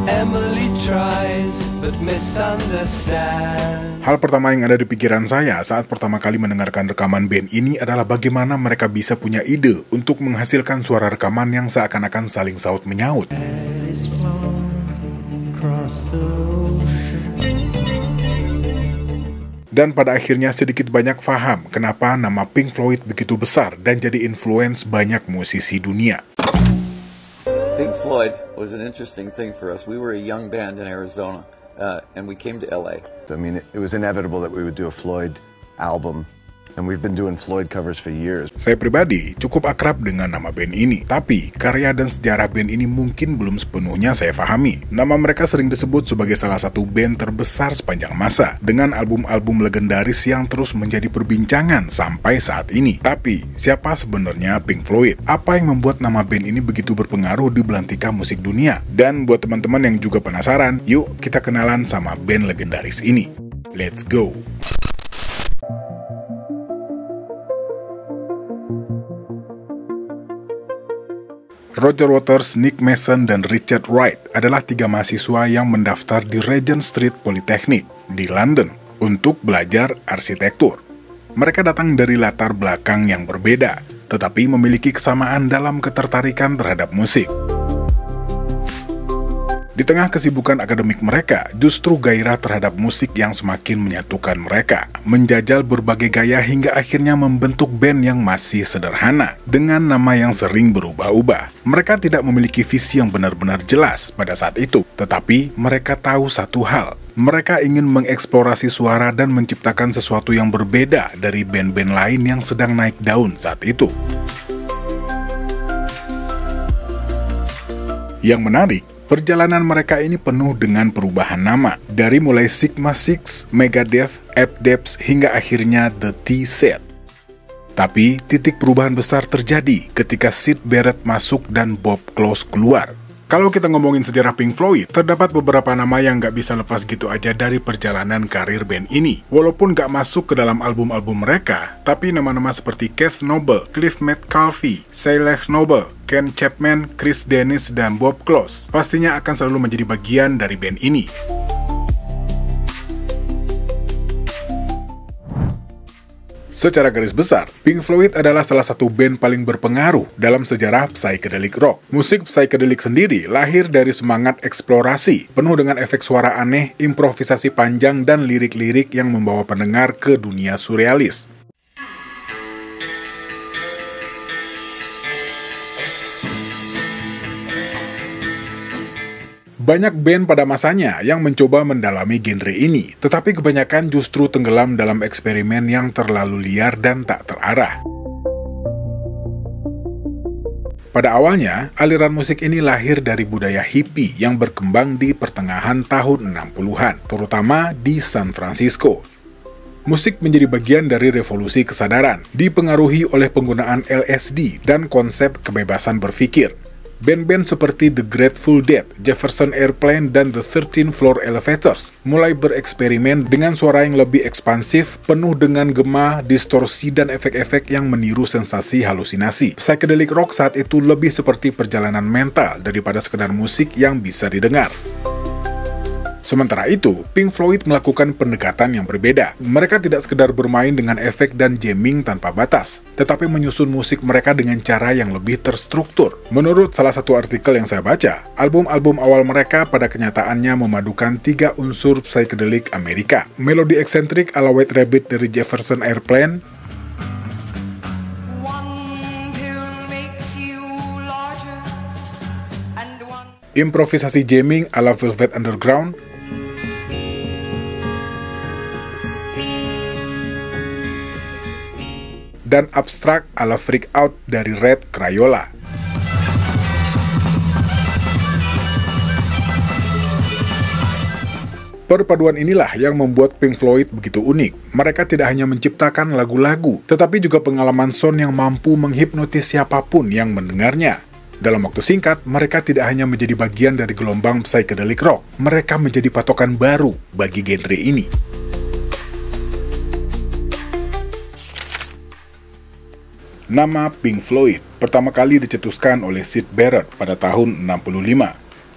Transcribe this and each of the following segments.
Emily tries but misunderstands. Hal pertama yang ada di pikiran saya saat pertama kali mendengarkan rekaman band ini adalah bagaimana mereka bisa punya ide untuk menghasilkan suara rekaman yang seakan-akan saling saut menyaut. Dan pada akhirnya sedikit banyak paham kenapa nama Pink Floyd begitu besar dan jadi influence banyak musisi dunia. Pink Floyd was an interesting thing for us. We were a young band in Arizona, and we came to LA. I mean, it was inevitable that we would do a Floyd album, and we've been doing Floyd covers for years. Saya pribadi cukup akrab dengan nama band ini, tapi karya dan sejarah band ini mungkin belum sepenuhnya saya pahami. Nama mereka sering disebut sebagai salah satu band terbesar sepanjang masa, dengan album-album legendaris yang terus menjadi perbincangan sampai saat ini. Tapi, siapa sebenarnya Pink Floyd? Apa yang membuat nama band ini begitu berpengaruh di belantika musik dunia? Dan buat teman-teman yang juga penasaran, yuk kita kenalan sama band legendaris ini. Let's go! Roger Waters, Nick Mason, dan Richard Wright adalah 3 mahasiswa yang mendaftar di Regent Street Polytechnic di London untuk belajar arsitektur. Mereka datang dari latar belakang yang berbeda, tetapi memiliki kesamaan dalam ketertarikan terhadap musik. Di tengah kesibukan akademik mereka, justru gairah terhadap musik yang semakin menyatukan mereka, menjajal berbagai gaya hingga akhirnya membentuk band yang masih sederhana, dengan nama yang sering berubah-ubah. Mereka tidak memiliki visi yang benar-benar jelas pada saat itu, tetapi mereka tahu satu hal. Mereka ingin mengeksplorasi suara dan menciptakan sesuatu yang berbeda dari band-band lain yang sedang naik daun saat itu. Yang menarik, perjalanan mereka ini penuh dengan perubahan nama, dari mulai Sigma Six, Megadeth, Abdepth, hingga akhirnya The T-Set. Tapi, titik perubahan besar terjadi ketika Syd Barrett masuk dan Bob Close keluar. Kalau kita ngomongin sejarah Pink Floyd, terdapat beberapa nama yang nggak bisa lepas gitu aja dari perjalanan karir band ini. Walaupun nggak masuk ke dalam album-album mereka, tapi nama-nama seperti Keith Noble, Cliff Metcalfe, Sheila Noble, Ken Chapman, Chris Dennis, dan Bob Close pastinya akan selalu menjadi bagian dari band ini. Secara garis besar, Pink Floyd adalah salah satu band paling berpengaruh dalam sejarah psychedelic rock. Musik psychedelic sendiri lahir dari semangat eksplorasi, penuh dengan efek suara aneh, improvisasi panjang, dan lirik-lirik yang membawa pendengar ke dunia surrealis. Banyak band pada masanya yang mencoba mendalami genre ini, tetapi kebanyakan justru tenggelam dalam eksperimen yang terlalu liar dan tak terarah. Pada awalnya, aliran musik ini lahir dari budaya hippie yang berkembang di pertengahan tahun 60-an, terutama di San Francisco. Musik menjadi bagian dari revolusi kesadaran, dipengaruhi oleh penggunaan LSD dan konsep kebebasan berpikir. Band-band seperti The Grateful Dead, Jefferson Airplane, dan The 13th Floor Elevators mulai bereksperimen dengan suara yang lebih ekspansif, penuh dengan gema, distorsi, dan efek-efek yang meniru sensasi halusinasi. Psychedelic rock saat itu lebih seperti perjalanan mental daripada sekedar musik yang bisa didengar. Sementara itu, Pink Floyd melakukan pendekatan yang berbeda. Mereka tidak sekedar bermain dengan efek dan jamming tanpa batas, tetapi menyusun musik mereka dengan cara yang lebih terstruktur. Menurut salah satu artikel yang saya baca, album-album awal mereka pada kenyataannya memadukan 3 unsur psychedelic Amerika. Melodi eksentrik ala White Rabbit dari Jefferson Airplane, improvisasi jamming ala Velvet Underground, dan abstrak ala Freak Out dari Red Crayola. Perpaduan inilah yang membuat Pink Floyd begitu unik. Mereka tidak hanya menciptakan lagu-lagu, tetapi juga pengalaman sound yang mampu menghipnotis siapapun yang mendengarnya. Dalam waktu singkat, mereka tidak hanya menjadi bagian dari gelombang psychedelic rock, mereka menjadi patokan baru bagi genre ini. Nama Pink Floyd pertama kali dicetuskan oleh Syd Barrett pada tahun 65.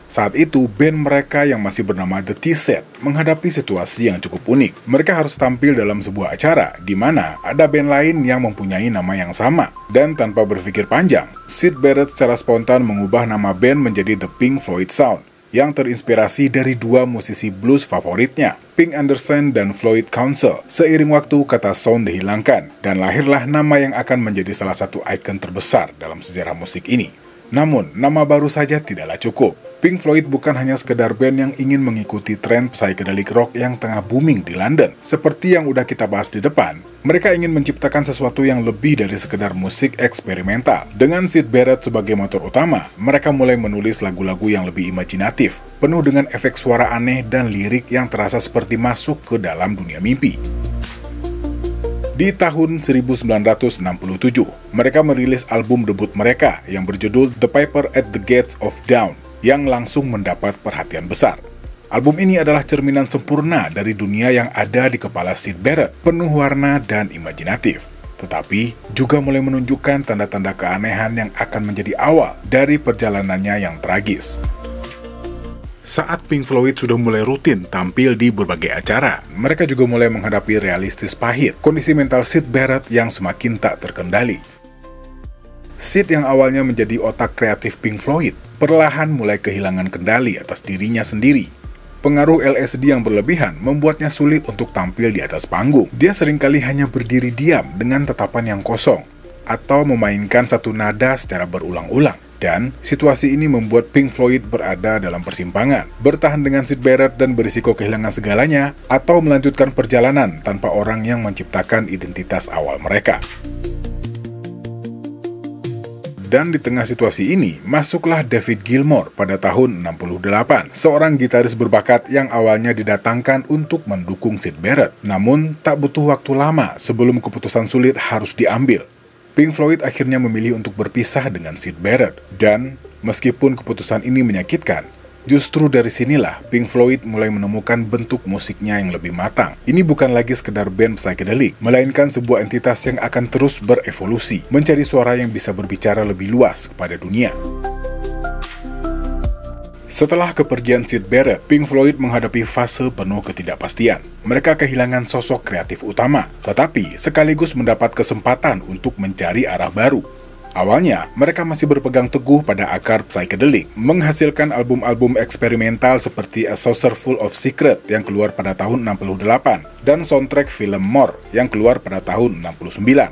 Saat itu, band mereka yang masih bernama The T-Set menghadapi situasi yang cukup unik. Mereka harus tampil dalam sebuah acara di mana ada band lain yang mempunyai nama yang sama. Dan tanpa berpikir panjang, Syd Barrett secara spontan mengubah nama band menjadi The Pink Floyd Sound, yang terinspirasi dari dua musisi blues favoritnya, Pink Anderson dan Floyd Council. Seiring waktu, kata sound dihilangkan, dan lahirlah nama yang akan menjadi salah satu ikon terbesar dalam sejarah musik ini. Namun, nama baru saja tidaklah cukup. Pink Floyd bukan hanya sekedar band yang ingin mengikuti tren psychedelic rock yang tengah booming di London. Seperti yang udah kita bahas di depan, mereka ingin menciptakan sesuatu yang lebih dari sekedar musik eksperimental. Dengan Syd Barrett sebagai motor utama, mereka mulai menulis lagu-lagu yang lebih imajinatif, penuh dengan efek suara aneh dan lirik yang terasa seperti masuk ke dalam dunia mimpi. Di tahun 1967, mereka merilis album debut mereka yang berjudul The Piper at the Gates of Dawn, yang langsung mendapat perhatian besar. Album ini adalah cerminan sempurna dari dunia yang ada di kepala Syd Barrett, penuh warna dan imajinatif. Tetapi juga mulai menunjukkan tanda-tanda keanehan yang akan menjadi awal dari perjalanannya yang tragis. Saat Pink Floyd sudah mulai rutin tampil di berbagai acara, mereka juga mulai menghadapi realistis pahit, kondisi mental Syd Barrett yang semakin tak terkendali. Syd yang awalnya menjadi otak kreatif Pink Floyd, perlahan mulai kehilangan kendali atas dirinya sendiri. Pengaruh LSD yang berlebihan membuatnya sulit untuk tampil di atas panggung. Dia seringkali hanya berdiri diam dengan tatapan yang kosong, atau memainkan satu nada secara berulang-ulang. Dan situasi ini membuat Pink Floyd berada dalam persimpangan, bertahan dengan Syd Barrett dan berisiko kehilangan segalanya, atau melanjutkan perjalanan tanpa orang yang menciptakan identitas awal mereka. Dan di tengah situasi ini, masuklah David Gilmour pada tahun 68, seorang gitaris berbakat yang awalnya didatangkan untuk mendukung Syd Barrett. Namun, tak butuh waktu lama sebelum keputusan sulit harus diambil. Pink Floyd akhirnya memilih untuk berpisah dengan Syd Barrett. Dan, meskipun keputusan ini menyakitkan, justru dari sinilah Pink Floyd mulai menemukan bentuk musiknya yang lebih matang. Ini bukan lagi sekedar band psychedelic, melainkan sebuah entitas yang akan terus berevolusi, mencari suara yang bisa berbicara lebih luas kepada dunia. Setelah kepergian Syd Barrett, Pink Floyd menghadapi fase penuh ketidakpastian. Mereka kehilangan sosok kreatif utama, tetapi sekaligus mendapat kesempatan untuk mencari arah baru. Awalnya, mereka masih berpegang teguh pada akar psychedelic, menghasilkan album-album eksperimental seperti A Saucerful of Secret yang keluar pada tahun 68, dan soundtrack film More yang keluar pada tahun 69.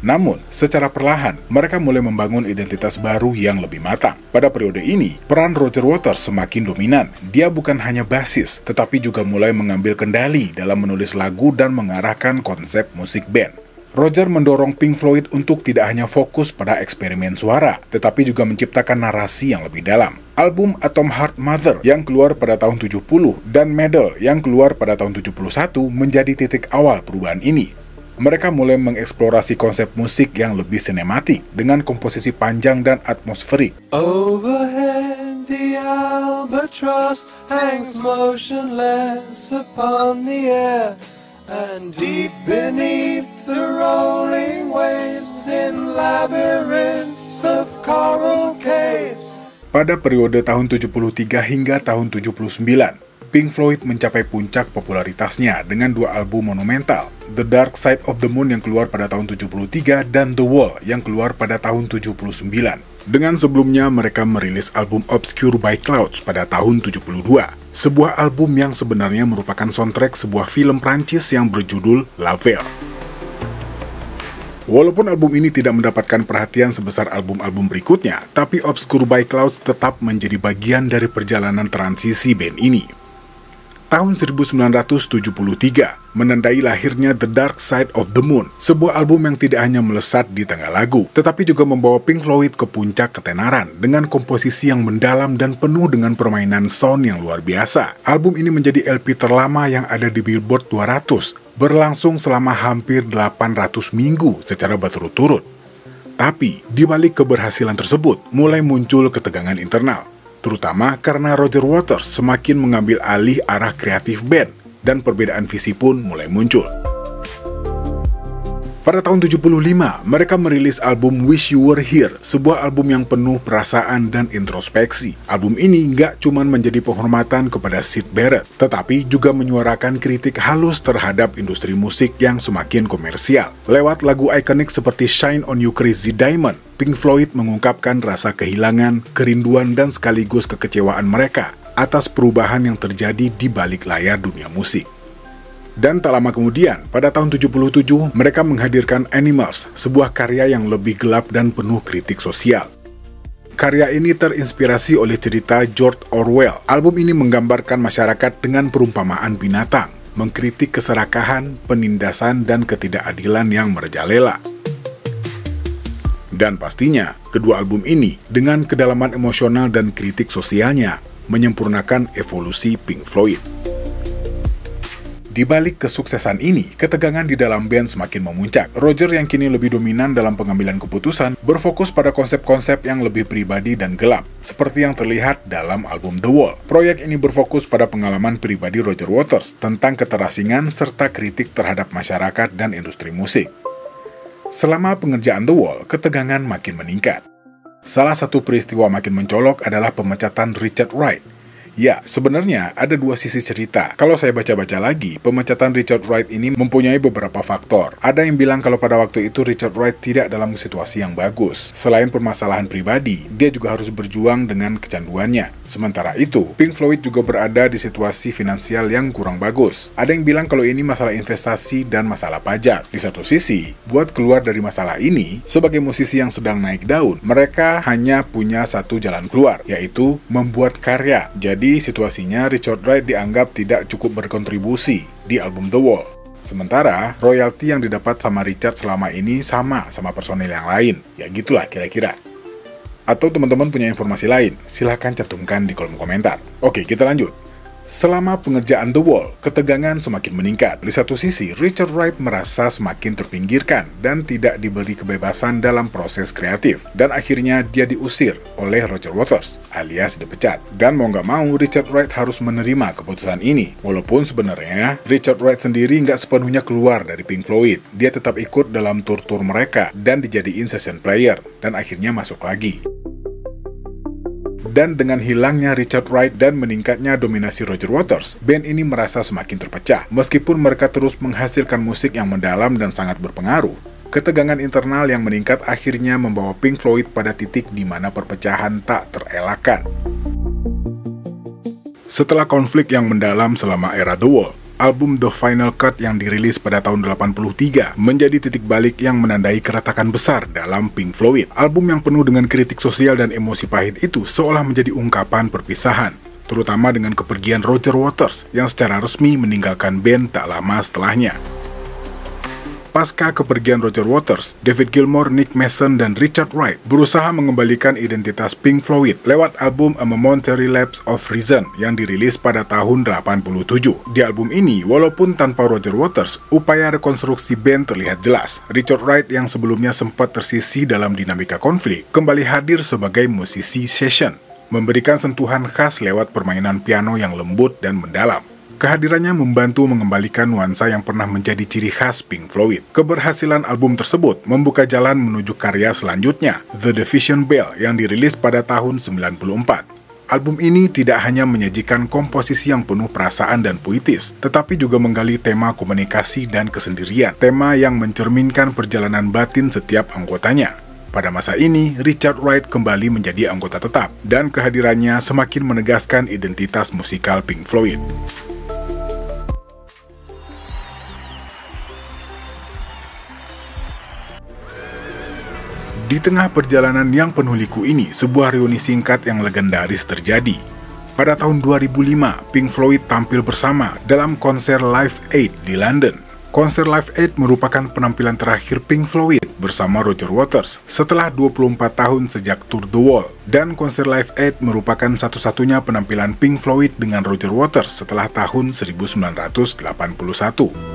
Namun, secara perlahan, mereka mulai membangun identitas baru yang lebih matang. Pada periode ini, peran Roger Waters semakin dominan. Dia bukan hanya basis, tetapi juga mulai mengambil kendali dalam menulis lagu dan mengarahkan konsep musik band. Roger mendorong Pink Floyd untuk tidak hanya fokus pada eksperimen suara, tetapi juga menciptakan narasi yang lebih dalam. Album Atom Heart Mother yang keluar pada tahun 70 dan Medal yang keluar pada tahun 71 menjadi titik awal perubahan ini. Mereka mulai mengeksplorasi konsep musik yang lebih sinematik dengan komposisi panjang dan atmosferik. Overhead the albatross hangs motionless upon the air, and deep beneath the rolling waves in labyrinths of coral caves. Pada periode tahun 73 hingga tahun 79, Pink Floyd mencapai puncak popularitasnya dengan dua album monumental, The Dark Side of the Moon yang keluar pada tahun 73 dan The Wall yang keluar pada tahun 79. Dengan sebelumnya mereka merilis album Obscure by Clouds pada tahun 72, sebuah album yang sebenarnya merupakan soundtrack sebuah film Prancis yang berjudul La Ver. Walaupun album ini tidak mendapatkan perhatian sebesar album-album berikutnya, tapi Obscure by Clouds tetap menjadi bagian dari perjalanan transisi band ini. Tahun 1973 menandai lahirnya The Dark Side of the Moon, sebuah album yang tidak hanya melesat di tengah lagu, tetapi juga membawa Pink Floyd ke puncak ketenaran dengan komposisi yang mendalam dan penuh dengan permainan sound yang luar biasa. Album ini menjadi LP terlama yang ada di Billboard 200, berlangsung selama hampir 800 minggu secara berturut-turut. Tapi, di balik keberhasilan tersebut, mulai muncul ketegangan internal. Terutama karena Roger Waters semakin mengambil alih arah kreatif band, dan perbedaan visi pun mulai muncul. Pada tahun 75, mereka merilis album Wish You Were Here, sebuah album yang penuh perasaan dan introspeksi. Album ini nggak cuma menjadi penghormatan kepada Syd Barrett, tetapi juga menyuarakan kritik halus terhadap industri musik yang semakin komersial. Lewat lagu ikonik seperti Shine On You Crazy Diamond, Pink Floyd mengungkapkan rasa kehilangan, kerinduan, dan sekaligus kekecewaan mereka atas perubahan yang terjadi di balik layar dunia musik. Dan tak lama kemudian, pada tahun 77, mereka menghadirkan Animals, sebuah karya yang lebih gelap dan penuh kritik sosial. Karya ini terinspirasi oleh cerita George Orwell. Album ini menggambarkan masyarakat dengan perumpamaan binatang, mengkritik keserakahan, penindasan, dan ketidakadilan yang merajalela. Dan pastinya, kedua album ini, dengan kedalaman emosional dan kritik sosialnya, menyempurnakan evolusi Pink Floyd. Di balik kesuksesan ini, ketegangan di dalam band semakin memuncak. Roger yang kini lebih dominan dalam pengambilan keputusan, berfokus pada konsep-konsep yang lebih pribadi dan gelap, seperti yang terlihat dalam album The Wall. Proyek ini berfokus pada pengalaman pribadi Roger Waters tentang keterasingan serta kritik terhadap masyarakat dan industri musik. Selama pengerjaan The Wall, ketegangan makin meningkat. Salah satu peristiwa makin mencolok adalah pemecatan Richard Wright. Ya, sebenarnya ada dua sisi cerita. Kalau saya baca-baca lagi, pemecatan Richard Wright ini mempunyai beberapa faktor. Ada yang bilang kalau pada waktu itu Richard Wright tidak dalam situasi yang bagus. Selain permasalahan pribadi, dia juga harus berjuang dengan kecanduannya. Sementara itu, Pink Floyd juga berada di situasi finansial yang kurang bagus. Ada yang bilang kalau ini masalah investasi dan masalah pajak. Di satu sisi, buat keluar dari masalah ini, sebagai musisi yang sedang naik daun, mereka hanya punya satu jalan keluar, yaitu membuat karya. Jadi situasinya Richard Wright dianggap tidak cukup berkontribusi di album The Wall. Sementara royalti yang didapat sama Richard selama ini sama personil yang lain. Ya gitulah kira-kira. Atau teman-teman punya informasi lain, silahkan cantumkan di kolom komentar. Oke, kita lanjut. Selama pengerjaan The Wall, ketegangan semakin meningkat. Di satu sisi, Richard Wright merasa semakin terpinggirkan dan tidak diberi kebebasan dalam proses kreatif. Dan akhirnya dia diusir oleh Roger Waters, alias dipecat. Dan mau nggak mau, Richard Wright harus menerima keputusan ini. Walaupun sebenarnya, Richard Wright sendiri nggak sepenuhnya keluar dari Pink Floyd. Dia tetap ikut dalam tur-tur mereka dan dijadiin session player. Dan akhirnya masuk lagi. Dan dengan hilangnya Richard Wright dan meningkatnya dominasi Roger Waters, band ini merasa semakin terpecah. Meskipun mereka terus menghasilkan musik yang mendalam dan sangat berpengaruh, ketegangan internal yang meningkat akhirnya membawa Pink Floyd pada titik di mana perpecahan tak terelakkan. Setelah konflik yang mendalam selama era The Wall, album The Final Cut yang dirilis pada tahun 83 menjadi titik balik yang menandai keretakan besar dalam Pink Floyd. Album yang penuh dengan kritik sosial dan emosi pahit itu seolah menjadi ungkapan perpisahan, terutama dengan kepergian Roger Waters yang secara resmi meninggalkan band tak lama setelahnya. Pasca kepergian Roger Waters, David Gilmour, Nick Mason, dan Richard Wright berusaha mengembalikan identitas Pink Floyd lewat album A Momentary Lapse of Reason yang dirilis pada tahun 87. Di album ini, walaupun tanpa Roger Waters, upaya rekonstruksi band terlihat jelas. Richard Wright yang sebelumnya sempat tersisih dalam dinamika konflik, kembali hadir sebagai musisi session, memberikan sentuhan khas lewat permainan piano yang lembut dan mendalam. Kehadirannya membantu mengembalikan nuansa yang pernah menjadi ciri khas Pink Floyd. Keberhasilan album tersebut membuka jalan menuju karya selanjutnya, The Division Bell, yang dirilis pada tahun 94. Album ini tidak hanya menyajikan komposisi yang penuh perasaan dan puitis, tetapi juga menggali tema komunikasi dan kesendirian, tema yang mencerminkan perjalanan batin setiap anggotanya. Pada masa ini, Richard Wright kembali menjadi anggota tetap, dan kehadirannya semakin menegaskan identitas musikal Pink Floyd. Di tengah perjalanan yang penuh liku ini, sebuah reuni singkat yang legendaris terjadi. Pada tahun 2005, Pink Floyd tampil bersama dalam konser Live Aid di London. Konser Live Aid merupakan penampilan terakhir Pink Floyd bersama Roger Waters setelah 24 tahun sejak tur The Wall. Dan konser Live Aid merupakan satu-satunya penampilan Pink Floyd dengan Roger Waters setelah tahun 1981.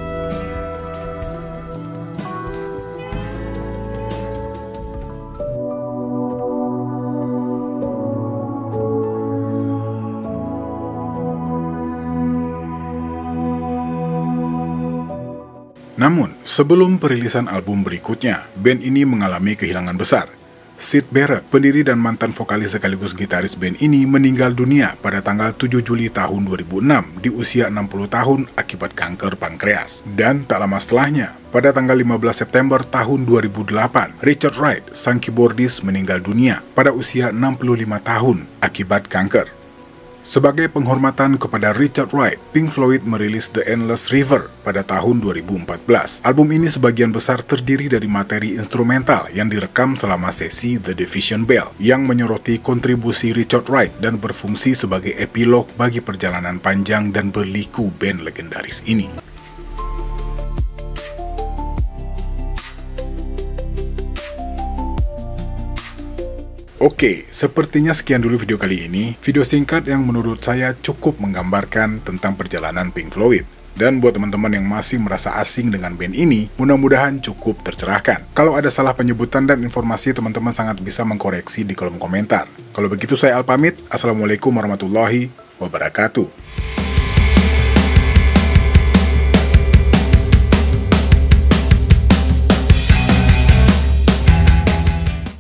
Namun, sebelum perilisan album berikutnya, band ini mengalami kehilangan besar. Syd Barrett, pendiri dan mantan vokalis sekaligus gitaris band ini, meninggal dunia pada tanggal 7 Juli tahun 2006 di usia 60 tahun akibat kanker pankreas. Dan tak lama setelahnya, pada tanggal 15 September tahun 2008, Richard Wright, sang keyboardis, meninggal dunia pada usia 65 tahun akibat kanker. Sebagai penghormatan kepada Richard Wright, Pink Floyd merilis The Endless River pada tahun 2014. Album ini sebagian besar terdiri dari materi instrumental yang direkam selama sesi The Division Bell, yang menyoroti kontribusi Richard Wright dan berfungsi sebagai epilog bagi perjalanan panjang dan berliku band legendaris ini. Oke, sepertinya sekian dulu video kali ini. Video singkat yang menurut saya cukup menggambarkan tentang perjalanan Pink Floyd. Dan buat teman-teman yang masih merasa asing dengan band ini, mudah-mudahan cukup tercerahkan. Kalau ada salah penyebutan dan informasi, teman-teman sangat bisa mengkoreksi di kolom komentar. Kalau begitu saya Al pamit. Assalamualaikum warahmatullahi wabarakatuh.